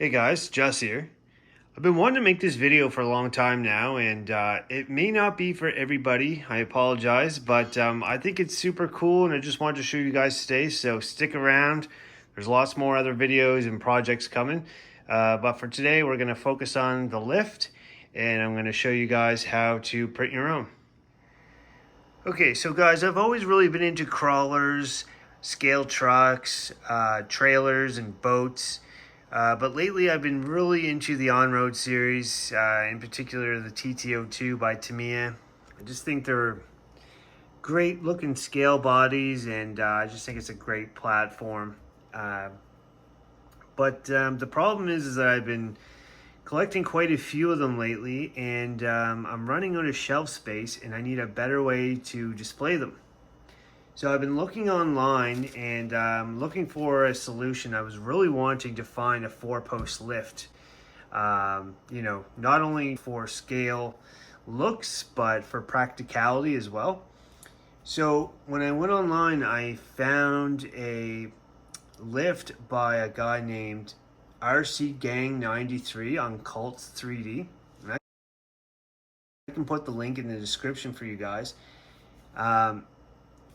Hey guys, Jess here. I've been wanting to make this video for a long time now, and it may not be for everybody. I apologize, but I think it's super cool, and I just wanted to show you guys today, so stick around. There's lots more other videos and projects coming, but for today, we're going to focus on the lift, and I'm going to show you guys how to print your own. Okay, so guys, I've always really been into crawlers, scale trucks, trailers, and boats. But lately I've been really into the on-road series, in particular the TT02 by Tamiya. I just think they're great looking scale bodies, and I just think it's a great platform. But the problem is that I've been collecting quite a few of them lately, and I'm running out of shelf space, and I need a better way to display them. So I've been looking online and looking for a solution. I was really wanting to find a 4-post lift, not only for scale looks, but for practicality as well. So when I went online, I found a lift by a guy named RC Gang 93 on Cults 3D. And I can put the link in the description for you guys.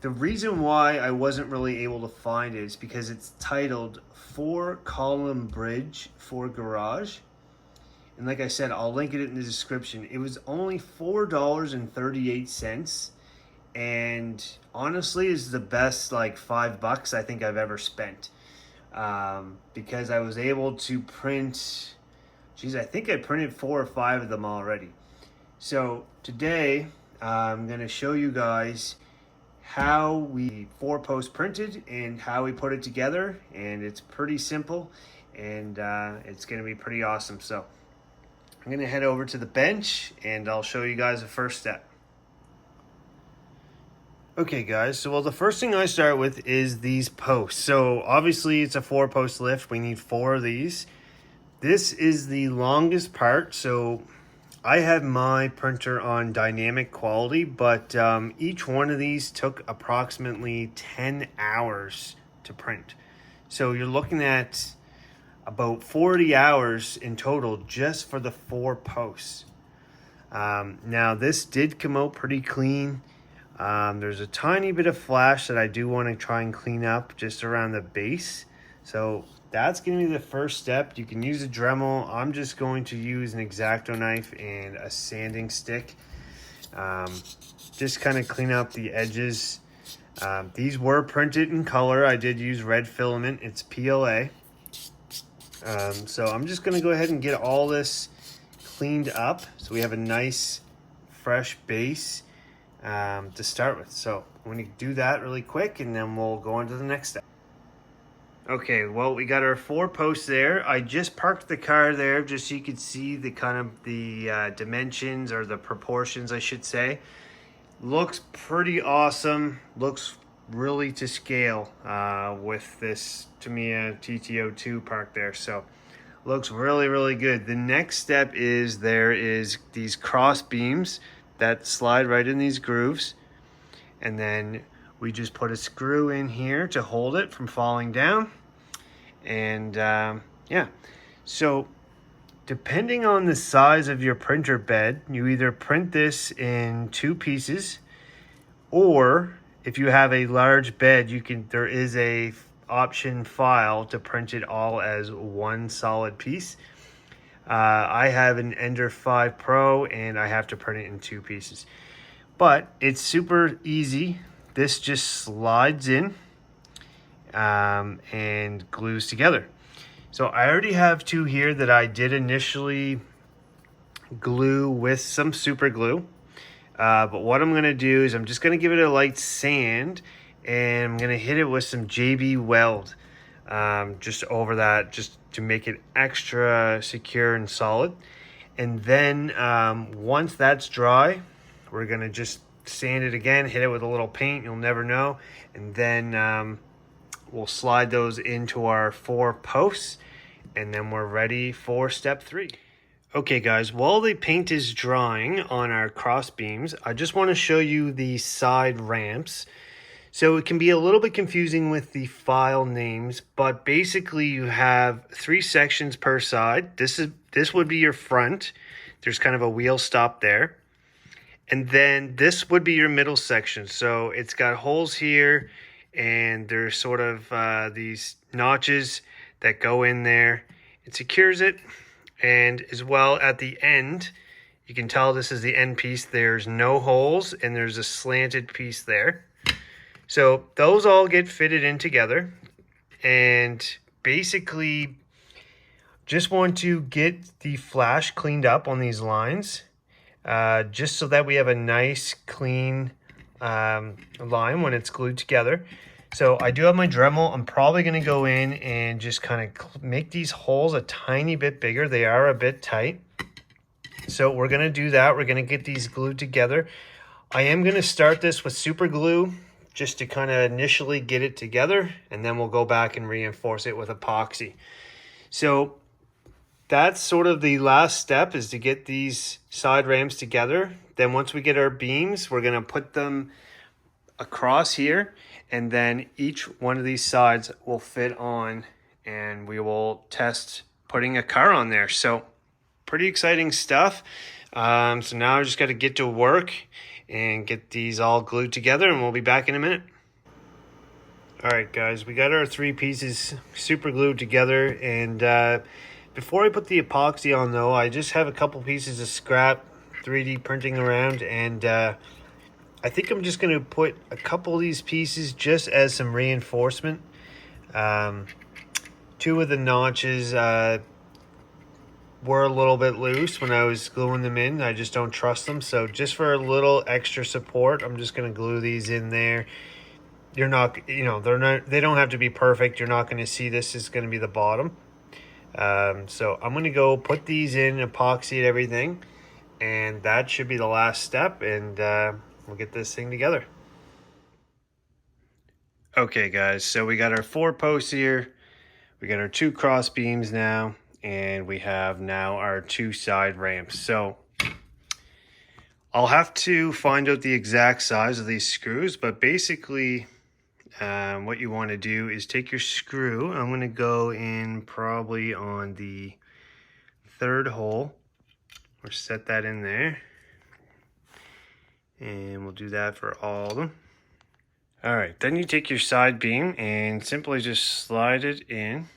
The reason why I wasn't really able to find it is because it's titled 4-column bridge for garage. And like I said, I'll link it in the description. It was only $4.38. And honestly is the best like $5 I think I've ever spent. Because I was able to print, I think I printed 4 or 5 of them already. So today I'm going to show you guys how we 4-post printed and how we put it together, and it's pretty simple, and it's going to be pretty awesome. So I'm going to head over to the bench and I'll show you guys the first step. Okay guys, so the first thing I start with is these posts. So obviously it's a 4-post lift. We need 4 of these. This is the longest part, so I had my printer on dynamic quality, but each one of these took approximately 10 hours to print. So you're looking at about 40 hours in total just for the 4 posts. Now this did come out pretty clean. There's a tiny bit of flash that I do want to try and clean up just around the base. So that's going to be the first step. You can use a Dremel. I'm just going to use an X-Acto knife and a sanding stick. Just kind of clean up the edges. These were printed in color. I did use red filament. It's PLA. So I'm just going to go ahead and get all this cleaned up so we have a nice fresh base to start with. So I'm going to do that really quick and then we'll go on to the next step. Okay, well, we got our 4 posts there. I just parked the car there just so you could see the kind of the dimensions, or the proportions, I should say. Looks pretty awesome. Looks really to scale with this Tamiya TT02 parked there. So looks really, really good. The next step is there is these cross beams that slide right in these grooves. And then we just put a screw in here to hold it from falling down. And yeah, so depending on the size of your printer bed, you either print this in 2 pieces, or if you have a large bed, there is a option file to print it all as one solid piece. I have an Ender 5 Pro and I have to print it in 2 pieces, but it's super easy. This just slides in and glues together. So I already have 2 here that I did initially glue with some super glue. But what I'm going to do is I'm just going to give it a light sand, and I'm going to hit it with some JB Weld just over that, just to make it extra secure and solid. And then once that's dry, we're going to just sand it again, hit it with a little paint, you'll never know, and then we'll slide those into our 4 posts, and then we're ready for step 3. Okay guys, while the paint is drying on our cross beams, I just want to show you the side ramps. So it can be a little bit confusing with the file names, but basically you have 3 sections per side. This would be your front. There's kind of a wheel stop there. And then this would be your middle section. So it's got holes here, and there's sort of these notches that go in there. It secures it. And as well at the end, you can tell this is the end piece. There's no holes, and there's a slanted piece there. So those all get fitted in together, and basically just want to get the flash cleaned up on these lines, just so that we have a nice clean line when it's glued together. So I do have my Dremel. I'm probably going to go in and just kind of make these holes a tiny bit bigger. They are a bit tight. So we're going to do that. We're going to get these glued together. I am going to start this with super glue, just to kind of initially get it together, and then we'll go back and reinforce it with epoxy. So that's sort of the last step, is to get these side ramps together. Then once we get our beams, we're going to put them across here, and then each one of these sides will fit on, and we will test putting a car on there. So pretty exciting stuff. So now I just got to get to work and get these all glued together, and we'll be back in a minute. All right, guys, we got our 3 pieces super glued together, and before I put the epoxy on, though, I just have a couple pieces of scrap 3D printing around, and I think I'm just going to put a couple of these pieces just as some reinforcement. 2 of the notches were a little bit loose when I was gluing them in. I just don't trust them. So just for a little extra support, I'm just going to glue these in there. You're not, they don't have to be perfect. You're not going to see this is going to be the bottom. So I'm going to go put these in, epoxy and everything, and that should be the last step, and we'll get this thing together. Okay, guys, so we got our 4 posts here. We got our 2 cross beams now, and we have now our 2 side ramps. So I'll have to find out the exact size of these screws, but basically what you want to do is take your screw. I'm going to go in probably on the 3rd hole, or set that in there, and we'll do that for all of them. All right, then you take your side beam and simply just slide it in.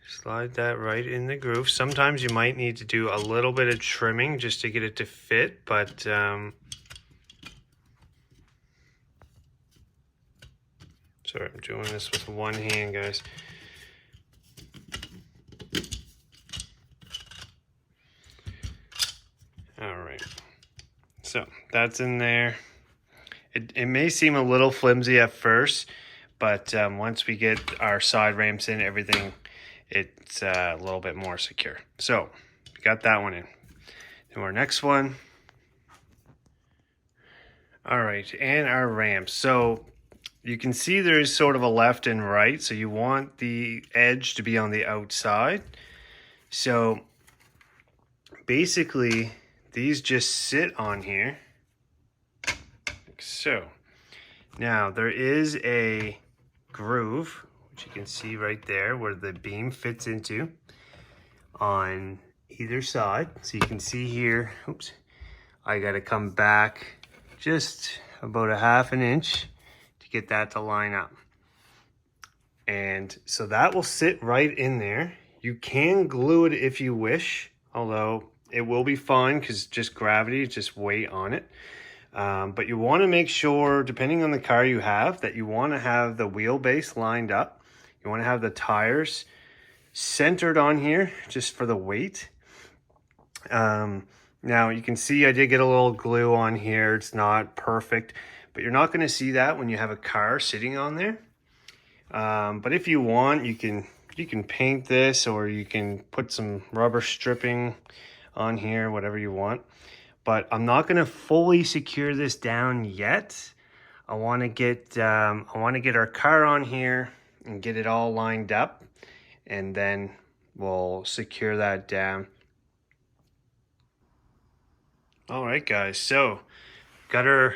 Slide that right in the groove. Sometimes you might need to do a little bit of trimming just to get it to fit, but sorry, I'm doing this with one hand, guys. All right, so that's in there. It may seem a little flimsy at first, but once we get our side ramps in, everything, it's a little bit more secure. So we got that one in. Then our next one. All right, and our ramps. So you can see there's sort of a left and right. So you want the edge to be on the outside. So basically these just sit on here, like so. Now there is a groove, which you can see right there, where the beam fits into on either side. So you can see here, oops, I got to come back just about a ½ inch to get that to line up. And so that will sit right in there. You can glue it if you wish, although it will be fine because just gravity, just weight on it. But you want to make sure, depending on the car you have, that you want to have the wheelbase lined up. You want to have the tires centered on here just for the weight. Now you can see I did get a little glue on here. It's not perfect, but you're not going to see that when you have a car sitting on there. But if you want, you can paint this, or you can put some rubber stripping on here, whatever you want. But I'm not going to fully secure this down yet. I want to get our car on here and get it all lined up, and then we'll secure that down. All right, guys, so got our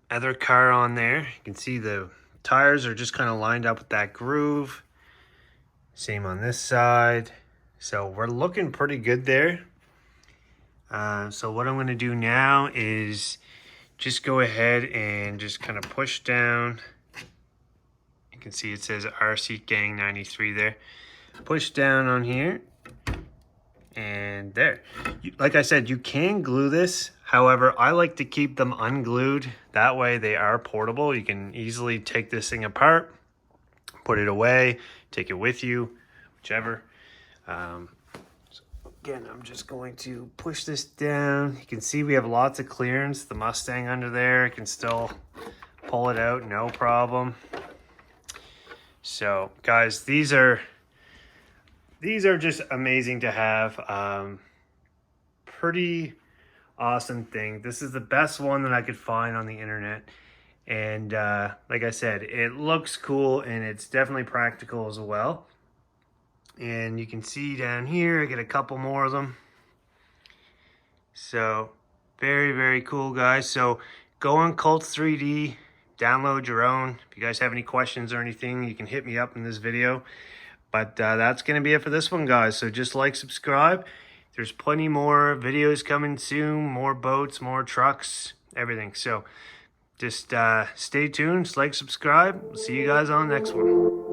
other car on there. You can see the tires are just kind of lined up with that groove. Same on this side. So we're looking pretty good there. So what I'm going to do now is just go ahead and just kind of push down. You can see it says RC Gang 93 there. Push down on here. And there. Like I said, you can glue this. However, I like to keep them unglued. That way they are portable. You can easily take this thing apart, put it away, take it with you, whichever. So again, I'm just going to push this down. You can see we have lots of clearance. The Mustang under there can still pull it out, no problem. So guys, these are just amazing to have. Pretty awesome thing. This is the best one that I could find on the internet. And like I said, it looks cool and it's definitely practical as well. And you can see down here, I get a couple more of them. So very, very cool, guys. So go on Cults 3D, download your own. If you guys have any questions or anything, you can hit me up in this video. But that's going to be it for this one, guys. So just like, subscribe. There's plenty more videos coming soon. More boats, more trucks, everything. So just stay tuned. Just like, subscribe. We'll see you guys on the next one.